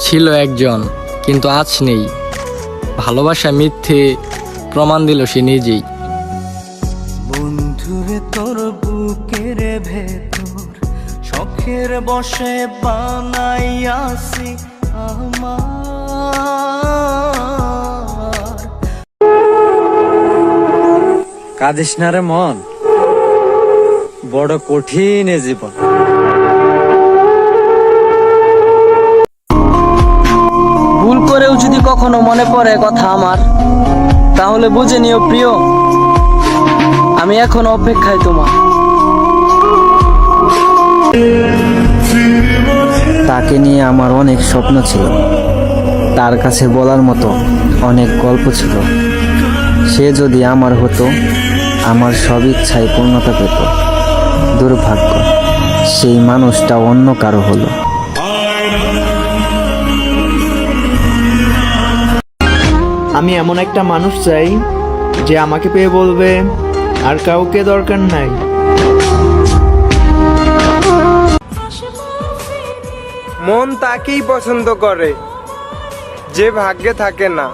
ছিল একজন, কিন্তু আজ নেই। ভালোবাসা মিথ্যে, প্রমাণ দিল সে নিজেই। বন্ধুরে তোর বুকের ভেতর শখের বসে বানাইয়াছি আমার। কাঁদিস না রে মন, বড় কঠিন এ জীবন। ভুল করেও যদি কখনো মনে পড়ে কথা আমার, তাহলে বুঝে নিও প্রিয়, আমি এখন অপেক্ষায় তোমার। তাকে নিয়ে আমার অনেক স্বপ্ন ছিল, তার কাছে বলার মতো অনেক গল্প ছিল। সে যদি আমার হতো, আমার সব ইচ্ছায় পূর্ণতা পেত। দুর্ভাগ্য, সেই মানুষটা অন্য কারো হলো। আমি এমন একটা মানুষ চাই যে আমাকে পেয়ে বলবে আর কাউকে দরকার নাই। মন তাকেই পছন্দ করে যে ভাগ্যে থাকে না।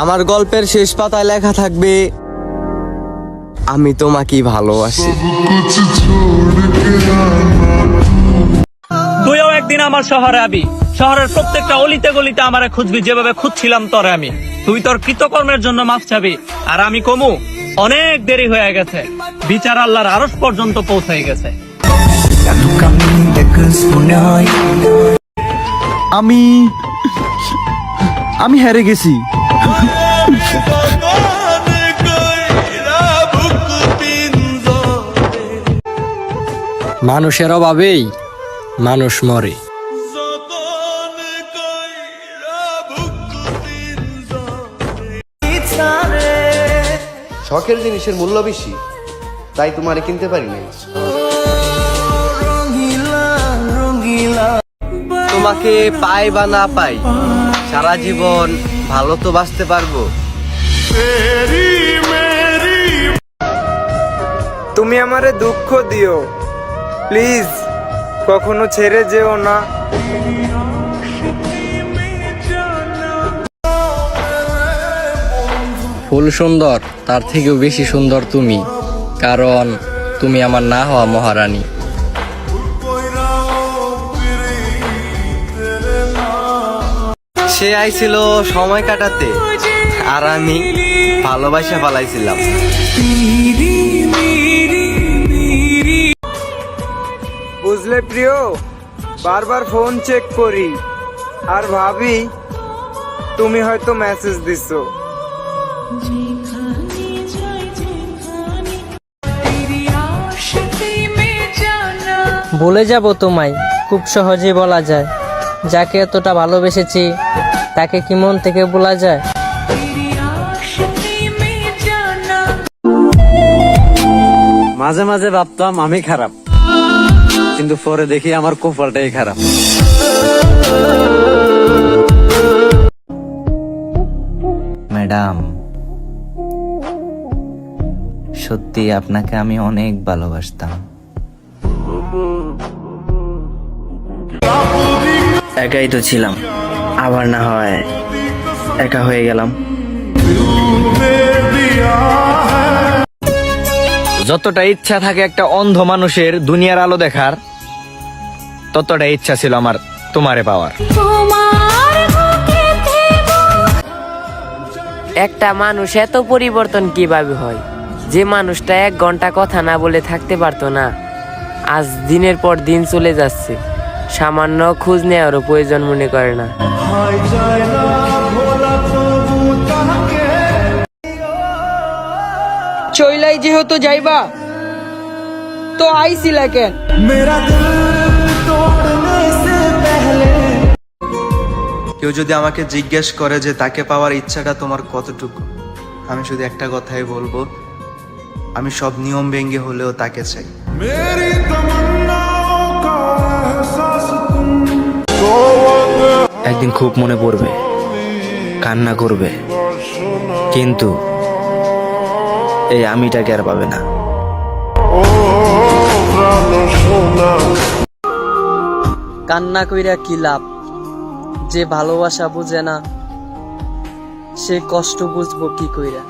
আমার গল্পের শেষ পাতায় লেখা থাকবে, আমি তোমাকেই ভালোবাসি। তুইও একদিন আমার শহরে আবি, শহরের প্রত্যেকটা অলিতে গলিতে আমারে খুঁজবি, যেভাবে খুঁজছিলাম তোরে আমি। তুই তোর কৃতকর্মের জন্য মাফ চাবি, আর আমি কমু অনেক দেরি হয়ে গেছে, বিচার আল্লাহর আরশ পর্যন্ত পৌঁছে গেছে। আমি হেরে গেছি। মানুষের অভাবেই মানুষ মরে। শখের জিনিসের মূল্য বেশি, তাই তোমারে কিনতে পারি নাই। তোমাকে পাই বা না পাই, সারা জীবন ভালো তো বাঁচতে পারবো। তুমি আমারে দুঃখ দিও, প্লিজ কখনো ছেড়ে যেও না। ফুল সুন্দর, তার থেকেও বেশি সুন্দর তুমি, কারণ তুমি আমার না হওয়া মহারানী। সে আইছিল সময় কাটাতে, আর আমি ভালোবাসা পালাইছিলাম। বুঝলে প্রিয়, বারবার ফোন চেক করি আর ভাবি তুমি হয়তো মেসেজ দিছো। বলে যাব তোমায় খুব সহজে বলা যায়, যাকে এতটা ভালোবেসেছি তাকে কি মন থেকে বলা যায়? মাঝে মাঝে ভাবতাম আমি খারাপ, কিন্তু পরে দেখি আমার কপালটাই খারাপ। ম্যাডাম, সত্যি আপনাকে আমি অনেক ভালোবাসতাম। একাই তো ছিলাম, আবার না হয় একা হয়ে গেলাম। যতটা ইচ্ছা থাকে একটা অন্ধ মানুষের দুনিয়ার আলো দেখার, ততটা ইচ্ছা ছিল আমার তোমারে পাওয়ার। একটা মানুষ এত পরিবর্তন কিভাবে হয়? যে মানুষটা 1 ঘন্টা কথা না বলে থাকতে পারতো না, আজ দিনের পর দিন চলে যাচ্ছে, সামান্য খোঁজ নেওয়ারও প্রয়োজন মনে করে না। চইলাই যেহেতু যাইবা, তো আইছিলা কেন? কেউ যদি আমাকে জিজ্ঞেস করে যে তাকে পাওয়ার ইচ্ছাটা তোমার কতটুকু, আমি শুধু একটা কথাই বলবো, আমি সব নিয়ম ভেঙে হলেও তাকে চাই। একদিন খুব মনে পড়বে, কান্না করবে, কিন্তু এই আমিটাকে আর পাবে না। কান্না কইরা কি লাভ? যে ভালোবাসা বুঝে না সে কষ্ট বুঝবো কি কইরা?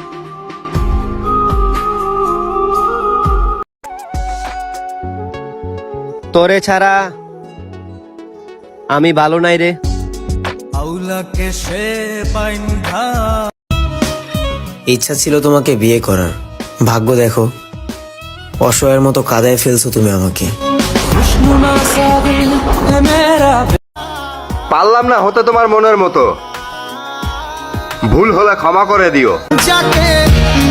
তোরে ছাড়া আমি ভালো নাই রে। আউলাকে সে বাইন্ধা ইচ্ছা ছিল তোমাকে বিয়ে করার, ভাগ্য দেখো অসহায়ের মতো কাদায় ফেলছো তুমি আমাকে। পারলাম না হতে তোমার মনের মতো, ভুল হলে ক্ষমা করে দিও। যাকে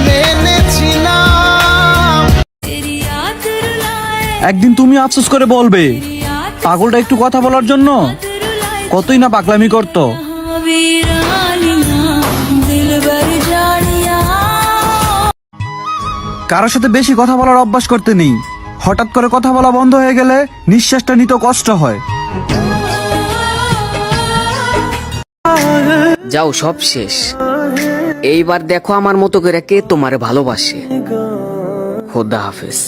মেনেছিলাম একদিন তুমি আফসোস করে বলবে পাগলটা একটু কথা বলার জন্য কতই না পাগলামি করতো। কারোর সাথে বেশি কথা বলার অভ্যাস করতে নেই, হঠাৎ করে কথা বলা বন্ধ হয়ে গেলে নিঃশ্বাসটা নিতে কষ্ট হয়। যাও, সব শেষ। এইবার দেখো আমার মতো করে কে তোমারে ভালোবাসে। খোদা হাফেজ।